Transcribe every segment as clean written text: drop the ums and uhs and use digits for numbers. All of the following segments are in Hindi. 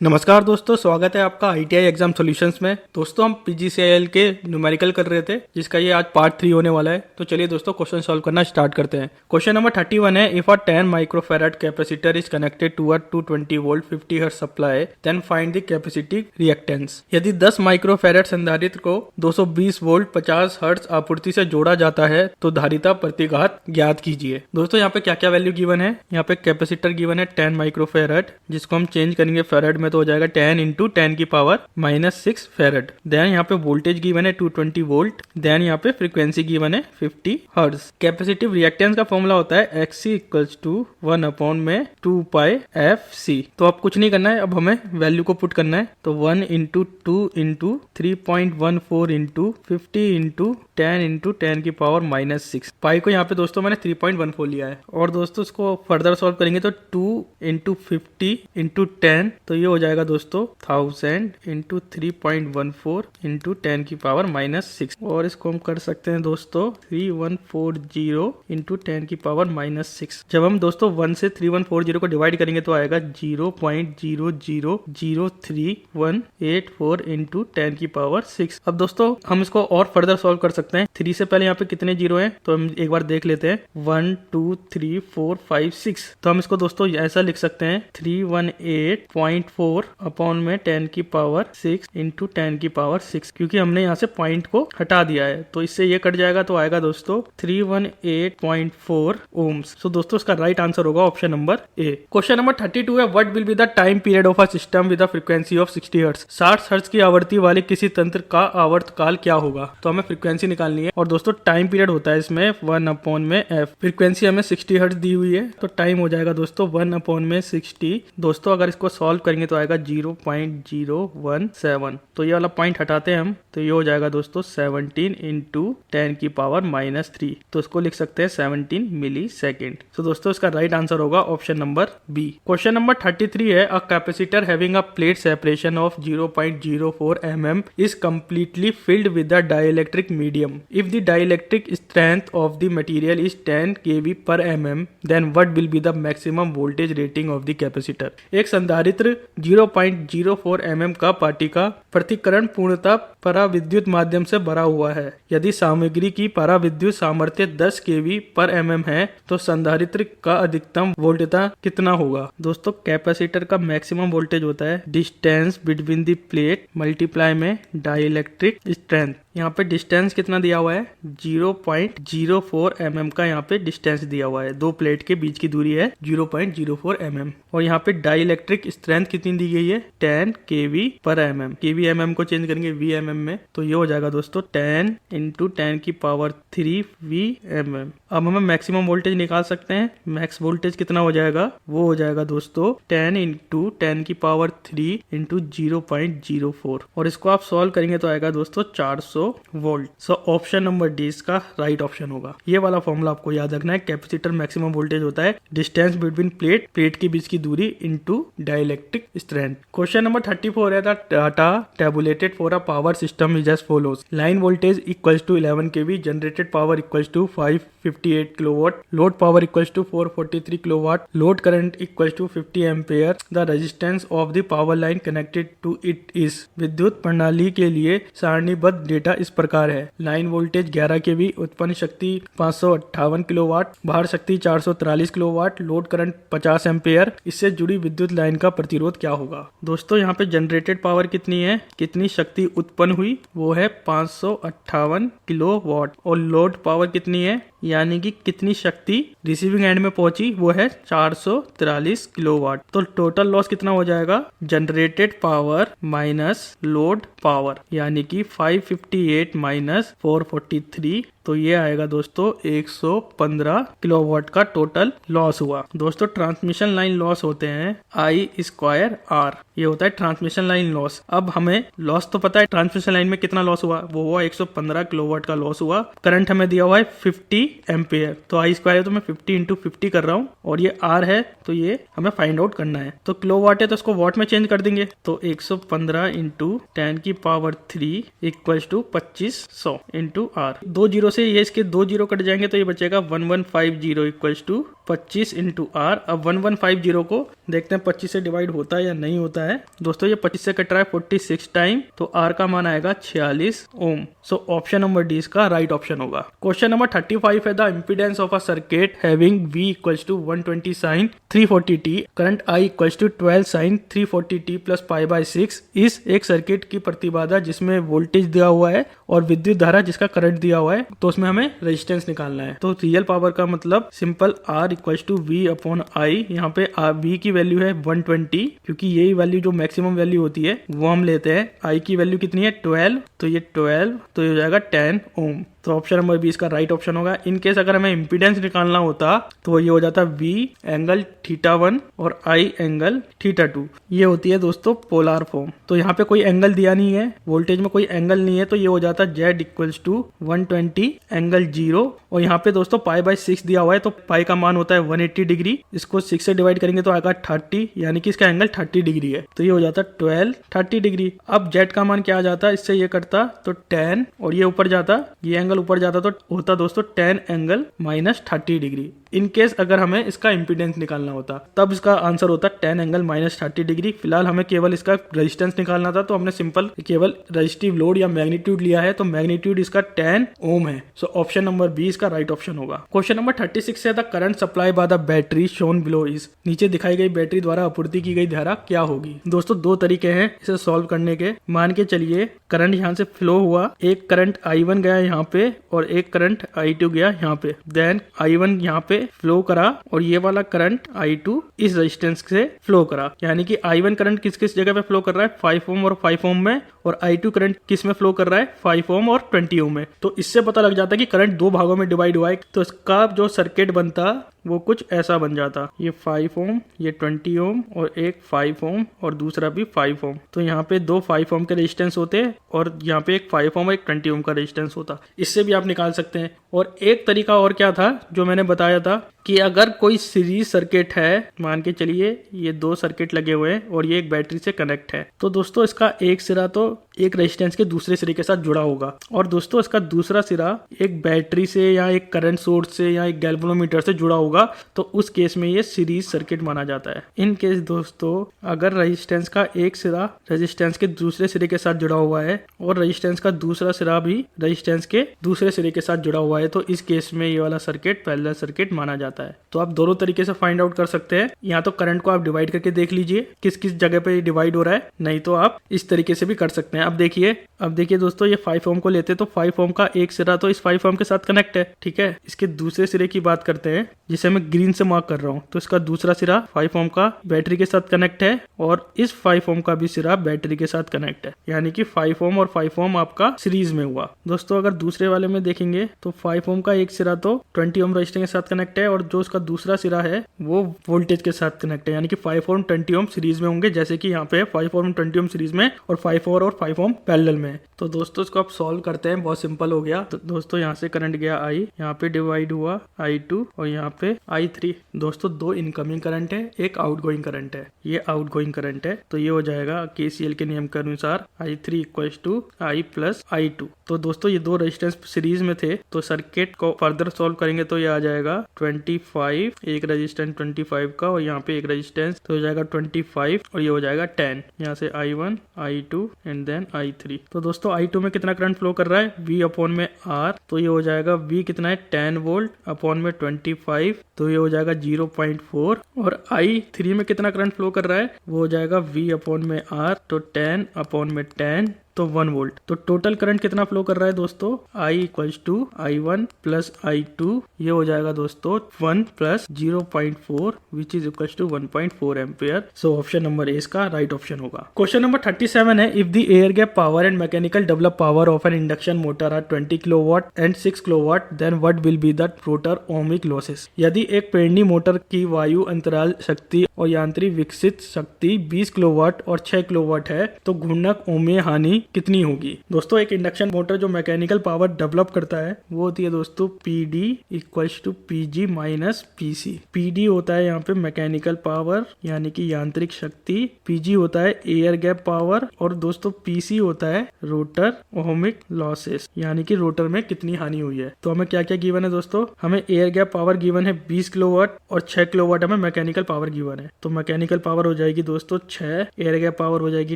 नमस्कार दोस्तों, स्वागत है आपका ITI एग्जाम सॉल्यूशंस में। दोस्तों हम PGCIL के न्यूमेरिकल कर रहे थे, जिसका ये आज पार्ट 3 होने वाला है। तो चलिए दोस्तों क्वेश्चन सॉल्व करना स्टार्ट करते हैं। क्वेश्चन नंबर 31 है, if a 10 microfarad capacitor is connected to a 220 volt 50 hertz supply, then find the capacitive reactance. यदि 10 माइक्रोफैराड संधारित्र को 220 वोल्ट 50 हर्ट्ज आपूर्ति से जोड़ा जाता है तो धारिता प्रतिघात ज्ञात कीजिए। दोस्तों यहाँ पे क्या क्या वैल्यू गिवन है, यहाँ पे कैपेसिटर गिवन है 10 माइक्रोफैराड, जिसको हम चेंज करेंगे फैराड में तो हो जाएगा 10 इंटू 10 की पावर -6 फैराड। देन यहाँ पे वोल्टेज गिवन है 220 वोल्ट। देन यहाँ पे फ्रीक्वेंसी गिवन है 50 हर्ट्ज। कैपेसिटिव रिएक्टेंस का फॉर्मूला होता है XC = 1/2πfc। तो अब कुछ नहीं करना है, अब हमें वैल्यू को पुट करना है। तो 1 into 2 into 3.14 into 50 into 10 into 10 की पावर -6। पाई को यहाँ पे दोस्तों मैंने 3.14 लिया है। और दोस्तों इसको फर्दर सॉल्व करेंगे तो 2 इंटू 50 इंटू 10, तो ये हो जाएगा दोस्तों 1000 इंटू 3.14 इंटू 10 की पावर -6। और इसको हम कर सकते हैं दोस्तों 3140 इंटू 10 की पावर -6। जब हम दोस्तों 1 से 3140 को डिवाइड करेंगे तो आएगा 0.0031884 इंटू 10 की पावर 6। अब दोस्तों हम इसको और फर्दर सॉल्व कर सकते हैं। 3 से पहले यहाँ पे कितने जीरो हैं तो हम एक बार देख लेते हैं। 1 2 3 4 5 6। तो हम इसको दोस्तों ऐसा लिख सकते हैं 318.4 अपॉन में 10 की पावर 6 इंटू 10 की पावर 6, क्योंकि हमने यहाँ से पॉइंट को हटा दिया है। तो इससे ये कट जाएगा तो आएगा दोस्तों 318.4 ओम्स। तो दोस्तों इसका राइट आंसर होगा ऑप्शन नंबर ए। क्वेश्चन नंबर 32 है, what will be the time period of a system with a frequency of 60 hertz. 60 hertz की आवृत्ति वाले किसी तंत्र का आवर्त काल क्या होगा। तो हमें फ्रीक्वेंसी निकालनी है और दोस्तों टाइम पीरियड होता है इसमें 1/f। फ्रीक्वेंसी हमें 60 हर्ट्ज दी हुई है, तो टाइम हो जाएगा दोस्तों 1/60। दोस्तों अगर इसको सॉल्व करेंगे तो आएगा 0.017। तो ये वाला पॉइंट हटाते हैं हम, तो ये हो जाएगा दोस्तों 17 इंटू 10 की पावर -3। तो इसको लिख सकते हैं 17 मिली सेकेंड। तो दोस्तों इसका राइट आंसर होगा option number B. Question number 33 है, a capacitor having a plate separation of 0.04 mm is completely filled with the dielectric medium. If the dielectric strength of the material is 10 kV per mm, then what will be the maximum voltage rating of the capacitor? एक संधारित्र 0.04 mm का पाटिका प्रतिकरण पूर्णतः पराविद्युत माध्यम से भरा हुआ है। यदि सामग्री की पराविद्युत सामर्थ्य 10 kV पर mm है तो संधारित्र का अधिकतम वोल्टता कितना होगा। दोस्तों कैपेसिटर का मैक्सिमम वोल्टेज होता है distance between the plate multiply में डाइलेक्ट्रिक स्ट्रेंथ। यहाँ पे डिस्टेंस कितना दिया हुआ है 0.04 mm का यहाँ पे डिस्टेंस दिया हुआ है। दो प्लेट के बीच की दूरी है 0.04 mm। और यहाँ पे डाइलेक्ट्रिक स्ट्रेंथ कितनी दी गई है 10 kV पर mm। kV mm को चेंज करेंगे VMM में, तो ये हो जाएगा दोस्तों 10 इंटू 10 की पावर 3 VMM। अब हमें मैक्सिमम वोल्टेज निकाल सकते हैं। मैक्स वोल्टेज कितना हो जाएगा, वो हो जाएगा दोस्तों 10 इंटू 10 की पावर 3 इंटू 0.04। और इसको आप सॉल्व करेंगे तो आएगा दोस्तों 400 volt. So option number D इसका राइट ऑप्शन होगा। ये वाला फॉर्मूला आपको याद रखना है। कैपेसिटर मैक्सिमम वोल्टेज होता है डिस्टेंस बिटवीन प्लेट के बीच की दूरी into dielectric strength. Question number 34 है, the data tabulated for a power system is as follows. Line voltage equals to 11 kV, generated power equals to 558 kilowatt, load power equals to 443 kilowatt, load current equals to 50 ampere. The resistance of the power line connected to it is. विद्युत प्रणाली के लिए सारणीबद्ध डेटा इस प्रकार है। लाइन वोल्टेज 11 kV, उत्पन्न शक्ति 558 किलोवाट, बाहर शक्ति 443 किलोवाट, लोड करंट 50 एम्पेयर। इससे जुड़ी विद्युत लाइन का प्रतिरोध क्या होगा। दोस्तों यहाँ पे जनरेटेड पावर कितनी है, कितनी शक्ति उत्पन्न हुई, वो है 558 किलोवाट। और लोड पावर कितनी है, यानी कि कितनी शक्ति रिसीविंग एंड में पहुंची, वो है 443 किलोवाट। तो टोटल लॉस कितना हो जाएगा, generated power minus load power, यानी कि 558 माइनस 443, तो ये आएगा दोस्तों 115 किलोवाट का टोटल लॉस हुआ। दोस्तों ट्रांसमिशन लाइन लॉस होते हैं I²R, ये होता है ट्रांसमिशन लाइन लॉस। अब हमें लॉस तो पता है ट्रांसमिशन लाइन में कितना लॉस हुआ, वो हुआ 115 किलोवाट का लॉस हुआ। करंट हमें दिया हुआ है 50 एम्पेयर, तो I² है तो मैं 50 इंटू 50 कर रहा हूँ, और ये R है तो ये हमें फाइंड आउट करना है। तो किलोवाट है तो इसको वॉट में चेंज कर देंगे, तो 115 इंटू 10 की power 3 equals to 2500 into R। 2 zero से ये इसके 2 जीरो कट जाएंगे तो ये बचेगा 1150 इक्वल्स टू 25 इंटू आर। अब 1150 को देखते हैं 25 से डिवाइड होता है या नहीं होता है। दोस्तों ये 25 से कट रहा है 46 टाइम, तो आर का मान आएगा 46 ohm. So option number D इसका राइट ऑप्शन होगा। क्वेश्चन नंबर 35 है, the impedance of a circuit having V equals to 120 sine 340t current I equals to 12 sine 340t plus π/6 इस एक सर्किट की प्रतिबाधा जिसमें वोल्टेज दिया हुआ है और विद्युत धारा जिसका करंट दिया हुआ है, तो उसमें हमें रेजिस्टेंस निकालना है। तो रियल पावर का मतलब simple R equals to V upon I। यहाँ पे V की वैल्यू है 120, क्योंकि यही वैल्यू जो मैक्सिमम वैल्यू होती है वो हम लेते हैं। I की वैल्यू कितनी है 12, तो ये 12 तो ये हो जाएगा 10 ओम। तो ऑप्शन नंबर बी इसका राइट ऑप्शन होगा। इन केस अगर हमें इम्पीडेंस निकालना होता तो ये हो जाता V एंगल θ1 और I एंगल θ2। ये होती है दोस्तों पोलर फॉर्म। तो यहाँ पे कोई एंगल दिया नहीं है, वोल्टेज में कोई एंगल नहीं है, तो ये हो जाता Z इक्वल्स टू 120 एंगल 0। और यहाँ पे दोस्तों π/6 दिया हुआ है, तो पाई का मान होता है 180 डिग्री। इसको 6 से डिवाइड करेंगे तो आएगा 30, यानी कि इसका एंगल 30 डिग्री है। तो ये हो जाता 12 30 डिग्री। अब Z का मान क्या आ जाता, इससे ये करता तो 10, और ये ऊपर जाता, ये एंगल ऊपर जाता तो होता दोस्तों 10 एंगल -30 डिग्री। इन केस अगर हमें इसका इम्पीडेंस निकालना होता तब इसका आंसर होता 10 एंगल -30 डिग्री। फिलहाल हमें केवल इसका रेजिस्टेंस निकालना था, तो हमने सिंपल केवल रेजिस्टिव लोड या मैग्नीट्यूड लिया है, तो मैग्नीट्यूड इसका 10 ओम है। सो ऑप्शन नंबर बी इसका राइट ऑप्शन होगा। क्वेश्चन नंबर 36 है, the current supply by the battery shown below is. नीचे दिखाई गई बैटरी द्वारा आपूर्ति की गई धारा क्या होगी। दोस्तों दो तरीके हैं इसे सॉल्व करने के। मान के चलिए करंट यहाँ से फ्लो हुआ, एक करंट I1 गया यहाँ पे और एक करंट I2 गया यहाँ पे। देन I1 यहाँ पे फ्लो करा और ये वाला करंट I2 इस रेजिस्टेंस से फ्लो करा, यानी कि I1 करंट किस किस जगह पे फ्लो कर रहा है 5 ओम और 5 ओम में, और I2 करंट किस में फ्लो कर रहा है 5 ओम और 20 ओम में। तो इससे पता लग जाता है कि करंट दो भागों में डिवाइड हुआ है। तो इसका जो सर्किट बनता वो कुछ ऐसा बन जाता, ये 5 ओम, ये 20 ओम और एक 5 ओम और दूसरा भी 5 ओम। तो यहाँ पे दो 5 ओम के रेजिस्टेंस होते और यहाँ पे एक 5 ओम और एक 20 ओम का रेजिस्टेंस होता। इससे भी आप निकाल सकते हैं। और एक तरीका और क्या था जो मैंने बताया था कि अगर कोई सीरीज सर्किट है, मान के चलिए ये दो सर्किट लगे हुए हैं और ये एक बैटरी से कनेक्ट है, तो दोस्तों इसका एक सिरा तो एक रेजिस्टेंस के दूसरे सिरे के साथ जुड़ा होगा, और दोस्तों इसका दूसरा सिरा एक बैटरी से या एक करंट सोर्स से या एक गैल्वेनोमीटर से जुड़ा होगा, तो उस केस में ये सीरीज सर्किट माना जाता है। इन केस दोस्तों अगर रेजिस्टेंस का एक सिरा रेजिस्टेंस के दूसरे सिरे के साथ जुड़ा हुआ है और रेजिस्टेंस का दूसरा सिरा भी रेजिस्टेंस के दूसरे सिरे के साथ जुड़ा हुआ है, तो इस केस में ये वाला सर्किट पैरेलल सर्किट माना जाता है। तो आप दोनों तरीके से फाइंड आउट कर सकते हैं। यहाँ तो करंट को आप डिवाइड करके देख लीजिए किस किस जगह पे डिवाइड हो रहा है, नहीं तो आप इस तरीके से भी कर सकते हैं। अब देखिए दोस्तों, ये 5 ओम को लेते तो 5 ओम का एक सिरा तो इस 5 ओम के साथ कनेक्ट है, ठीक है। इसके दूसरे सिरे की बात करते हैं जिसे मैं ग्रीन से मार्क कर रहा हूँ, तो इसका दूसरा सिरा 5 ओम का बैटरी के साथ कनेक्ट है और इस 5 ओम का भी सिरा बैटरी के साथ कनेक्ट है, यानी कि 5 ओम और 5 ओम आपका सीरीज में हुआ। दोस्तों अगर दूसरे वाले में देखेंगे तो 5 ओम का एक सिरा तो 20 ओम रजिस्टर के साथ कनेक्ट है और जो उसका दूसरा सिरा है वो वोल्टेज के साथ कनेक्ट है, यानी कि 5 ओम 20 ओम सीरीज में होंगे, जैसे कि यहाँ पे 5 ओम 20 ओम सीरीज में और 5 ओम और 5 ओम पैरेलल में। तो दोस्तों इसको आप सॉल्व करते हैं, बहुत सिंपल हो गया। तो दोस्तों यहाँ से करंट गया I, यहाँ पे डिवाइड हुआ I2 और यहाँ पे I3। दोस्तों दो इनकमिंग करंट है, एक आउटगोइंग करंट है, ये आउटगोइंग करंट है, तो ये हो जाएगा KCL के नियम के अनुसार I3 equals to I plus I2। तो दोस्तों ये दो रेजिस्टेंस सीरीज में थे, तो सर्किट को फर्दर सॉल्व करेंगे तो ये आ जाएगा 25, एक रेजिस्टेंस 25 का और यहाँ पे एक रेजिस्टेंस, तो हो जाएगा 25 और ये हो जाएगा 10। यहाँ से I1, I2 and then I3। तो दोस्तों I2 में कितना करंट फ्लो कर रहा है V अपॉन में R, तो ये हो जाएगा V कितना है 10 वोल्ट अपॉन में 25, तो ये हो जाएगा 0.4। और I3 में कितना करंट फ्लो कर रहा है वो हो जाएगा V अपॉन में R, तो 10 अपॉन में 10 तो 1 वोल्ट। तो टोटल करंट कितना फ्लो कर रहा है दोस्तों I equals to I1 plus I2, ये हो जाएगा दोस्तों 1 plus 0.4 which is equals to 1.4 ampere. So option number A इसका राइट ऑप्शन होगा। क्वेश्चन नंबर 37 है, if the air gap power and mechanical develop power of an induction motor are 20 kilowatt and 6 kilowatt then what will be the rotor ohmic losses. यदि एक प्रेरणी मोटर की वायु अंतराल शक्ति और यांत्रिक विकसित शक्ति 20 किलोवाट और 6 किलोवाट है, तो घूर्णक ओमीय हानि कितनी होगी। दोस्तों एक इंडक्शन मोटर जो मैकेनिकल पावर डेवलप करता है वो होती है दोस्तों PD equals to PG minus PC। PD होता है यहाँ पे मैकेनिकल पावर यानी कि यांत्रिक शक्ति, PG होता है एयर गैप पावर और दोस्तों PC होता है रोटर ओहमिक लॉसेस यानी कि रोटर में कितनी हानि हुई है। तो हमें क्या क्या गिवन है दोस्तों, हमें एयर गैप पावर गिवन है 20 किलोवाट और 6 किलोवाट हमें मैकेनिकल पावर गिवन है। तो मैकेनिकल पावर हो जाएगी दोस्तों 6, एयर गैप पावर हो जाएगी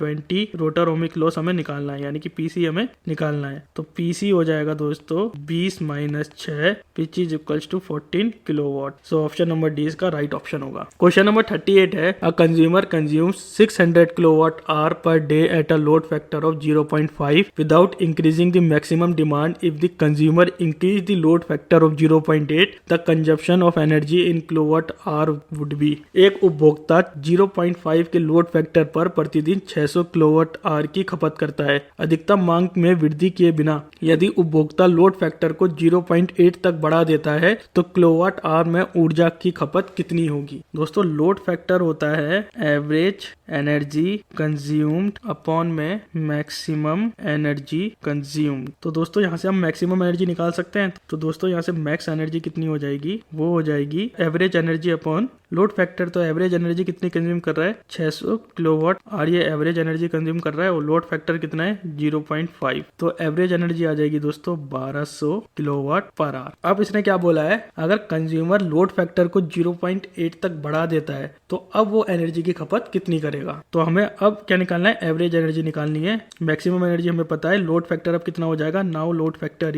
20, रोटर ओहमिक लॉस हमें निकालना है यानी कि PC हमें निकालना है। तो PC हो जाएगा दोस्तों 20 minus 6 which is equals to 14 kilowatt. So option number D इसका राइट ऑप्शन होगा। क्वेश्चन नंबर 38 है a consumer consumes 600 kilowatt hour per day at a load factor of 0.5 without increasing the maximum demand. If the consumer increase the load factor of 0.8, the consumption of energy in kilowatt hour would be। एक उपभोक्ता 0.5 के लोड फैक्टर पर प्रतिदिन 600 किलोवाट आवर की खपत करता है। अधिकतम मांग में वृद्धि किए बिना यदि उपभोक्ता लोड फैक्टर को 0.8 तक बढ़ा देता है तो किलोवाट आवर में ऊर्जा की खपत कितनी होगी। दोस्तों लोड फैक्टर होता है एवरेज एनर्जी कंज्यूम्ड अपॉन में मैक्सिमम एनर्जी कंज्यूम्ड। तो दोस्तों यहाँ से हम मैक्सिमम एनर्जी निकाल सकते हैं। तो दोस्तों यहाँ से मैक्स एनर्जी कितनी हो जाएगी, वो हो जाएगी average energy upon load factor. तो एवरेज एनर्जी कितनी कंज्यूम कर रहा है 600 किलोवाट और ये एवरेज एनर्जी कंज्यूम कर रहा है और लोड फैक्टर कितना है 0.5। तो एवरेज एनर्जी आ जाएगी दोस्तों 1200 किलोवाट पर आवर। अब इसने क्या बोला है, अगर कंज्यूमर लोड फैक्टर को 0.8 तक बढ़ा देता है तो अब वो एनर्जी की खपत कितनी करेगा। तो हमें अब क्या निकालना है, एवरेज एनर्जी निकालनी है। मैक्सिमम एनर्जी हमें पता है, लोड फैक्टर अब कितना हो जाएगा, now load factor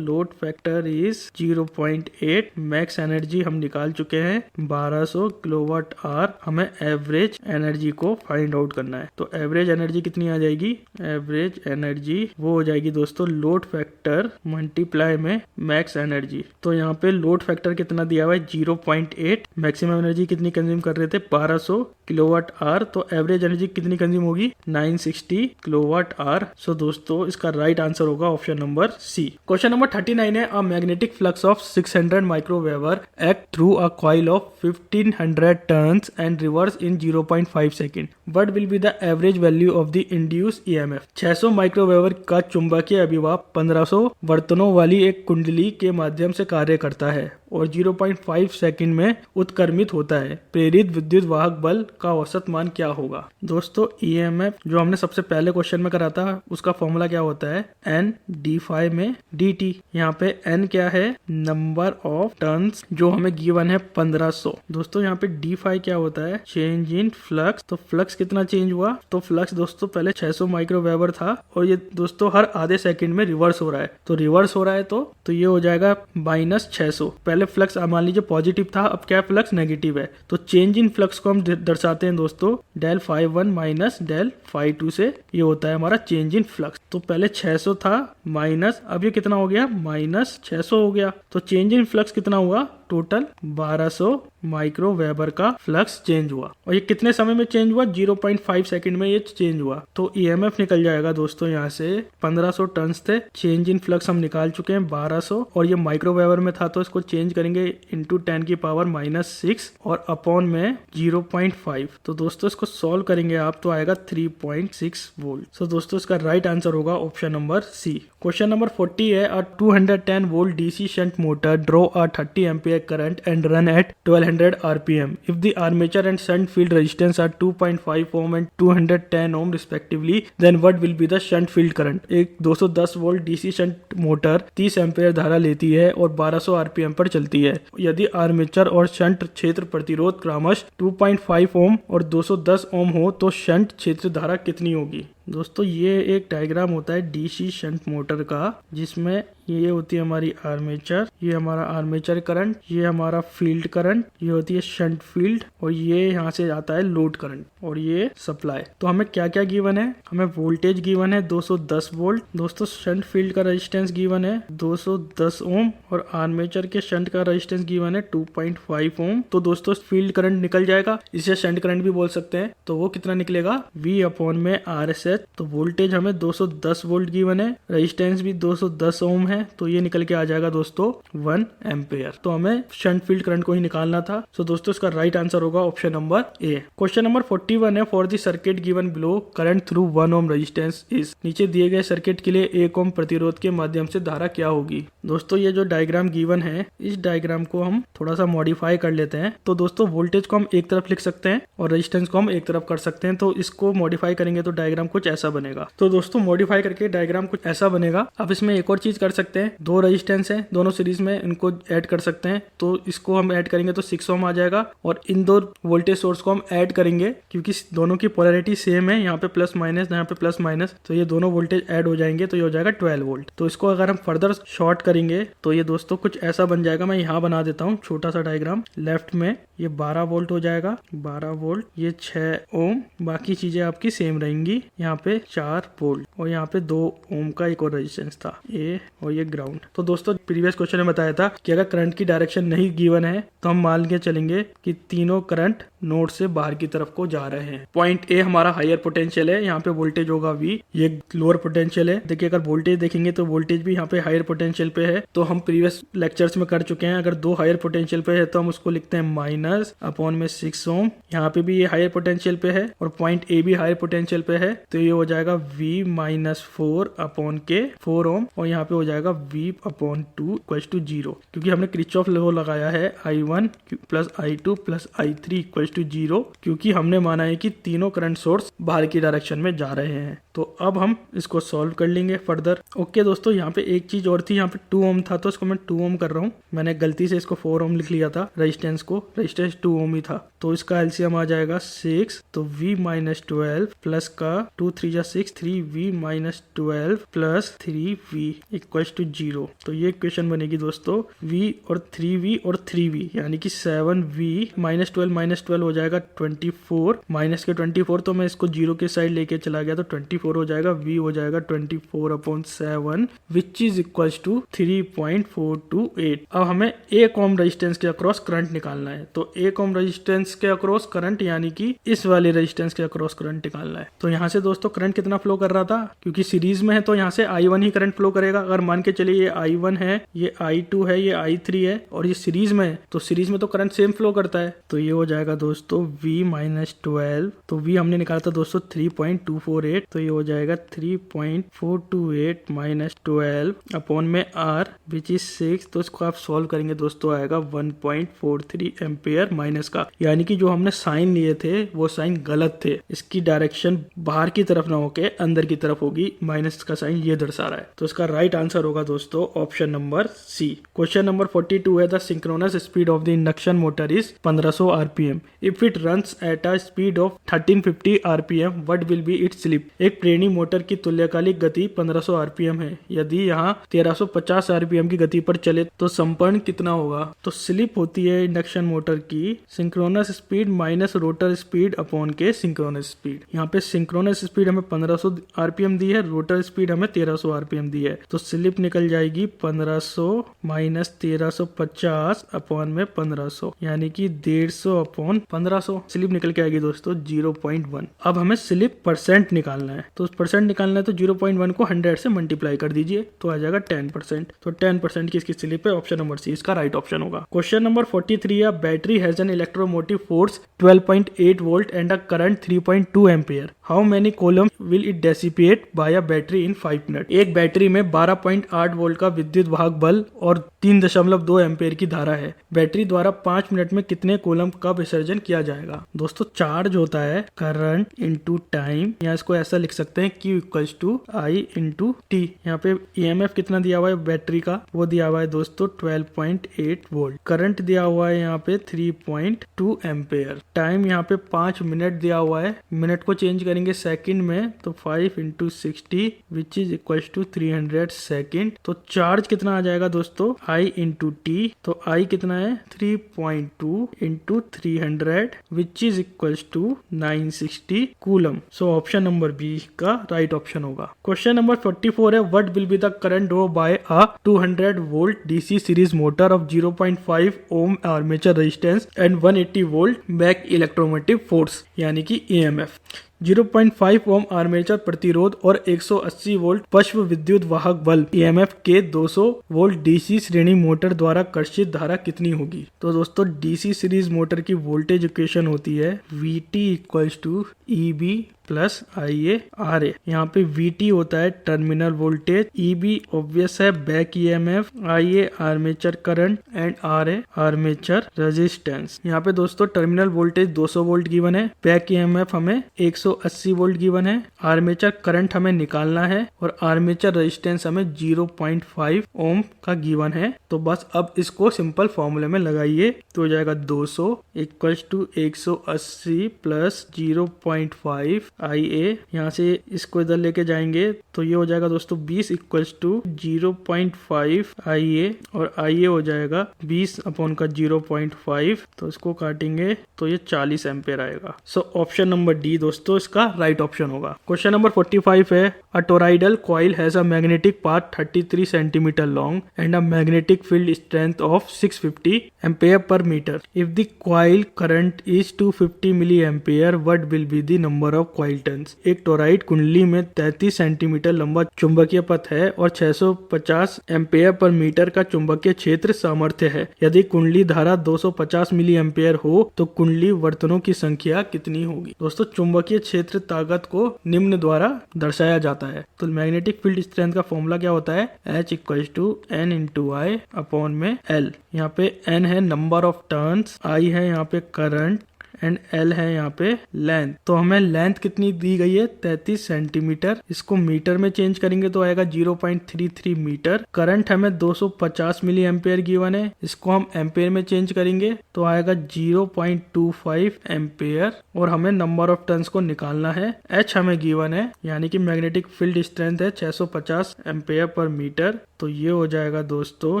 is 0.8। Max energy हम निकाल चुके हैं 1200 किलोवाट आवर। हमें एवरेज एनर्जी को फाइंड आउट करना है। तो एवरेज एनर्जी कितनी आ जाएगी, एवरेज एनर्जी वो हो जाएगी दोस्तों लोड फैक्टर मल्टीप्लाई में मैक्स एनर्जी। तो यहाँ पे लोड फैक्टर कितना दिया हुआ है 0.8, मैक्सिमम एनर्जी कितनी कंज्यूम कर रहे थे 1200 किलोवाट आवर। तो एवरेज एनर्जी कितनी कंज्यूम होगी 960 किलोवाट आवर। सो दोस्तों इसका राइट आंसर होगा option number C. Question number 39 है a magnetic flux of 600 microweber act through a coil of 1500 turns and reverse in 0.5 second. What will be the average value of the induced EMF। 600 microweber का चुंबकीय अभिभाव 1500 वर्तनों वाली एक कुंडली के माध्यम से कार्य करता है और 0.5 सेकंड में उत्क्रमित होता है। प्रेरित विद्युत वाहक बल का औसत मान क्या होगा। दोस्तों EMF जो हमने सबसे पहले क्वेश्चन में करा था उसका फॉर्मूला क्या होता है N d∅ में dt। यहाँ पे N क्या है, नंबर ऑफ टर्न्स जो हमें गिवन है 1500। दोस्तों यहाँ पे d∅ क्या होता है, चेंज इन फ्लक्स। तो फ्लक्स कितना चेंज हुआ, तो फ्लक्स दोस्तों पहले 600 माइक्रोवेवर था और ये दोस्तों हर आधे सेकंड में रिवर्स हो रहा है। तो रिवर्स हो रहा है तो ये हो जाएगा -600। पहले फ्लक्स मान लीजिए पॉजिटिव था, अब क्या फ्लक्स नेगेटिव है। तो चेंज इन फ्लक्स को हम दर्शाते हैं दोस्तों del phi1 minus del phi2 से। ये होता है हमारा चेंज इन फ्लक्स। तो पहले 600 था माइनस, अब ये कितना हो गया -600 हो गया। तो चेंज इन फ्लक्स कितना हुआ, टोटल 1200 माइक्रोवेबर का फ्लक्स चेंज हुआ। और ये कितने समय में चेंज हुआ, 0.5 सेकंड में ये चेंज हुआ। तो EMF निकल जाएगा दोस्तों यहाँ से 1500 टर्न्स थे, चेंज इन फ्लक्स हम निकाल चुके हैं 1200 और ये माइक्रोवेबर में था तो इसको चेंज करेंगे इंटू 10 की पावर -6 और अपॉन में 0.5। तो दोस्तों इसको सॉल्व करेंगे आप तो आएगा 3.6 वोल्ट। सो दोस्तों इसका राइट आंसर होगा option number C. Question number 40 है a 210 volt DC shunt motor draw a 30 ampere current and run at 1200 RPM if the armature and shunt field resistance are 2.5 ohm and 210 ohm respectively, then what will be the shunt field current। एक 210 volt DC shunt motor 30 ampere धारा लेती है और 1200 RPM पर चलती है। यदि आर्मेचर और शंट क्षेत्र प्रतिरोध क्रमश 2.5 ओम और 210 ओम हो तो शंट क्षेत्र धारा कितनी होगी। दोस्तों ये एक डायग्राम होता है DC शंट मोटर का, जिसमें ये होती है हमारी आर्मेचर, ये हमारा आर्मेचर करंट, ये हमारा फील्ड करंट, ये होती है शंट फील्ड और ये यहाँ से आता है लोड करंट और ये सप्लाई। तो हमें क्या क्या गिवन है, हमें वोल्टेज गिवन है 210 वोल्ट। दोस्तों शंट फील्ड का रेजिस्टेंस गिवन है 210 ओम और आर्मेचर के शंट का रेजिस्टेंस गिवन है 2.5 ओम। तो दोस्तों फील्ड करंट निकल जाएगा, इसे शंट करंट भी बोल सकते हैं। तो वो कितना निकलेगा V अपॉन में RSS है तो वोल्टेज हमें 210 वोल्ट गिवन है, रेजिस्टेंस भी 210 ओम है, तो ये निकल के आ जाएगा दोस्तों 1 एम्पेयर। तो हमें शंट फील्ड करंट को ही निकालना था। सो दोस्तों इसका राइट आंसर होगा ऑप्शन नंबर ए। क्वेश्चन नंबर 41 है, for the circuit given below current through 1 ohm resistance is. नीचे दिए गए सर्किट के लिए 1 ओम प्रतिरोध के माध्यम से धारा क्या होगी। दोस्तों ये जो डायग्राम गिवन है, इस डायग्राम को हम थोड़ा सा मॉडिफाई कर लेते हैं। तो दोस्तों वोल्टेज को हम एक तरफ लिख सकते हैं और रेजिस्टेंस को हम एक तरफ कर सकते हैं। तो इसको मॉडिफाई करेंगे तो डायग्राम कुछ ऐसा बनेगा। तो दोस्तों मॉडिफाई करके डायग्राम कुछ ऐसा बनेगा। अब इसमें एक और चीज कर सकते हैं, दो रेजिस्टेंस है दोनों सीरीज में, इनको ऐड कर सकते हैं। तो इसको हम ऐड करेंगे तो 6 ओम आ जाएगा और इन दो वोल्टेज सोर्स को हम ऐड करेंगे क्योंकि दोनों की पोलैरिटी सेम है, यहाँ पे प्लस माइनस, यहाँ पे प्लस माइनस, तो ये दोनों वोल्टेज ऐड हो जाएंगे तो ये हो जाएगा 12 वोल्ट। तो इसको अगर हम फर्दर शॉर्ट करेंगे तो ये दोस्तों कुछ ऐसा बन जाएगा। मैं यहाँ बना देता हूँ छोटा सा डायग्राम। लेफ्ट में ये 12 वोल्ट हो जाएगा, 12 वोल्ट, ये 6 ओम, बाकी चीजें आपकी सेम रहेंगी। यहाँ पे 4 वोल्ट और यहाँ पे 2 ओम का एक और रेजिस्टेंस था, ये और ये ग्राउंड। तो दोस्तों प्रीवियस क्वेश्चन में बताया था कि अगर करंट की डायरेक्शन नहीं गिवन है तो हम मान के चलेंगे कि तीनों करंट नोड से बाहर की तरफ को जा रहे हैं। पॉइंट ए हमारा हायर पोटेंशियल है, यहाँ पे वोल्टेज होगा V, ये लोअर पोटेंशियल है। देखिए अगर वोल्टेज देखेंगे तो वोल्टेज भी यहाँ पे हायर पोटेंशियल पे है। तो हम प्रीवियस लेक्चर्स में कर चुके हैं, अगर 2 हायर पोटेंशियल पे है तो हम उसको लिखते हैं माइनस अपॉन में 6 ओम। यहाँ पे भी ये हायर पोटेंशियल पे है और पॉइंट ए भी हायर पोटेंशियल पे है, तो ये हो जाएगा V माइनस 4 अपॉन के 4 ओम और यहाँ पे हो जाएगा V अपॉन 2 इक्वल्स टू 0, क्योंकि हमने क्रिचॉफ लॉ लगाया है I1 plus I2 plus I3 equals to 0, क्योंकि हमने माना है कि तीनों करंट सोर्स बाहर की डायरेक्शन में जा रहे हैं। तो अब हम इसको सॉल्व कर लेंगे फर्दर। ओके दोस्तों, यहाँ पे एक चीज और थी, यहाँ पे 2 ओम था तो इसको मैं 2 ओम कर रहा हूँ। मैंने गलती से इसको 4 ओम लिख लिया था रेजिस्टेंस को, रेजिस्टेंस 2 ओम ही था। तो इसका एलसीएम आ जाएगा 6, तो V माइनस 12 प्लस का 2 3 जा 6, 3V minus 12 plus 3V equals to 0। तो ये इक्वेशन बनेगी दोस्तों, V और 3V और 3V यानी कि 7V माइनस 12 हो जाएगा 24, माइनस के 24, तो मैं इसको 0 के साइड लेके चला गया तो 24 हो जाएगा, V हो जाएगा 24 upon 7 which is equals to 3.428। अब हमें 1 ओम रेजिस्टेंस के अक्रॉस करंट निकालना है। तो 1 ओम रेजिस्टेंस के अक्रॉस करंट यानी कि इस वाले रेजिस्टेंस के अक्रॉस करंट निकालना है। तो यहाँ से दोस्तों करंट कितना फ्लो कर रहा था, क्योंकि सीरीज में है तो यहाँ से I1 ही करंट फ्लो करेगा। अगर मान के चलिए ये I1 है, ये I2 है, ये I3 है और ये सीरीज में है, तो सीरीज में तो करंट सेम फ्लो करता है। तो ये हो जाएगा दोस्तों V माइनस 12, तो V हमने निकाला था दोस्तों 3.248, तो ये हो जाएगा 3.428 माइनस 12 अपॉन में R विच इज 6। तो इसको आप सॉल्व करेंगे दोस्तों आएगा 1.43 एम्पियर माइनस का, यानी कि जो हमने साइन लिए थे वो साइन गलत थे। इसकी डायरेक्शन बाहर की तरफ ना होके अंदर की तरफ होगी, माइनस का साइन ये दर्शा रहा है। तो इसका राइट आंसर होगा दोस्तों option number C. Question number 42 है, the synchronous speed of the induction motor is 1500 RPM। If it runs at a speed of 1350 RPM, what will be its slip. एक प्रेरणी मोटर की तुल्यकालिक गति 1500 RPM है। यदि यहाँ 1350 RPM की गति पर चले तो संपर्ण कितना होगा। तो स्लिप होती है इंडक्शन मोटर की synchronous speed minus rotor speed upon के सिंक्रोनस स्पीड। यहाँ पे सिंक्रोनस स्पीड हमें 1500 RPM दी है, रोटर स्पीड हमें 1300 RPM दी है। तो स्लिप निकल जाएगी 1500 माइनस 1350 अपॉन में 1500, यानी कि 150 अपॉन 1500। स्लिप निकल के आएगी दोस्तों 0.1। अब हमें स्लिप परसेंट निकालना है, तो परसेंट निकालना है तो 0.1 को 100 से मल्टीप्लाई कर दीजिए तो आ जाएगा 10%। तो 10% की इसकी स्लिप है, ऑप्शन नंबर सी इसका राइट ऑप्शन होगा। क्वेश्चन नंबर 43 है, battery has an electromotive force 12.8 volt and a current 3.2 ampere. How many coulomb will it dissipate by a battery in 5 minute. एक बैटरी में 12.8 वोल्ट का विद्युत वाहक बल और 3.2 एम्पियर की धारा है। बैटरी द्वारा 5 मिनट में कितने कूलम का विसर्जन किया जाएगा। दोस्तों चार्ज होता है करंट इंटू टाइम, या इसको ऐसा लिख सकते हैं Q equals to I into T. यहाँ पे EMF कितना दिया हुआ है बैटरी का, वो दिया हुआ है दोस्तों 12.8 वोल्ट। करंट दिया हुआ है यहाँ पे 3.2 एम्पेयर। टाइम यहाँ पे 5 मिनट दिया हुआ है, मिनट को चेंज करेंगे सेकंड में तो 5 into 60 which is equals to 300 second. तो चार्ज कितना आ जाएगा दोस्तों I इंटू टी, तो I कितना है 3.2 into 300 which is equals to 960 coulomb. So option number B का राइट ऑप्शन होगा। क्वेश्चन नंबर 44 है, what will be the current draw by a 200 volt DC series motor of 0.5 ohm armature resistance and 180 volt back electromotive force यानी कि EMF। 0.5 ओम आर्मेचर प्रतिरोध और 180 वोल्ट पश्व विद्युत वाहक बल ईएमएफ के 200 वोल्ट डीसी श्रेणी मोटर द्वारा कर्षित धारा कितनी होगी। तो दोस्तों डीसी सीरीज मोटर की वोल्टेज इक्वेशन होती है VT equals to EB plus IA RA। यहाँ पे VT होता है टर्मिनल वोल्टेज, EB ऑब्वियस है back EMF, IA armature current and RA armature resistance. यहाँ पे दोस्तों टर्मिनल वोल्टेज 200 वोल्ट गिवन है, बैक EMF हमें 180 वोल्ट गिवन है, आर्मेचर करंट हमें निकालना है और आर्मेचर रेजिस्टेंस हमें 0.5 ओम का गिवन है। तो बस अब इसको सिंपल फॉर्मूले में लगाइए तो हो जाएगा 200 इक्वल्स टू 180 प्लस 0.5 IA। यहाँ से इसको इधर लेके जाएंगे तो ये हो जाएगा दोस्तों 20 इक्वल्स टू 0.5 IA और IA हो जाएगा 20 अपॉन का 0.5, तो इसको काटेंगे तो ये 40 एम्पेयर आएगा। सो ऑप्शन नंबर डी दोस्तों इसका राइट ऑप्शन होगा। क्वेश्चन नंबर 45 है a toroidal coil has a magnetic path 33 centimetre long and a magnetic field strength of 650 ampere per metre. If the coil current is 250 milliampere what will be the number of coil turns. एक टोरॉइड कुंडली में 33 सेंटीमीटर लंबा चुंबकीय पथ है और 650 एम्पेयर पर मीटर का चुंबकीय क्षेत्र सामर्थ्य है। यदि कुंडली धारा 250 मिली एम्पेयर हो तो कुंडली वर्तनों की संख्या कितनी होगी। दोस्तों चुंबकीय क्षेत्र ताकत को निम्न द्वारा दर्शाया जाता है। तो मैग्नेटिक फील्ड स्ट्रेंथ का फॉर्मूला क्या होता है H equals to N into I upon में L। यहाँ पे N है नंबर ऑफ टर्न्स, I है यहाँ पे करंट एंड L है यहाँ पे लेंथ। तो हमें लेंथ कितनी दी गई है 33 सेंटीमीटर, इसको मीटर में चेंज करेंगे तो आएगा 0.33 मीटर। करंट हमें 250 मिली एम्पेयर गिवन है, इसको हम एम्पेयर में चेंज करेंगे तो आएगा 0.25 एम्पेयर और हमें नंबर ऑफ टर्न्स को निकालना है। H हमें गिवन है यानी कि मैग्नेटिक फील्ड स्ट्रेंथ है 650 एम्पेयर पर मीटर। तो ये हो जाएगा दोस्तों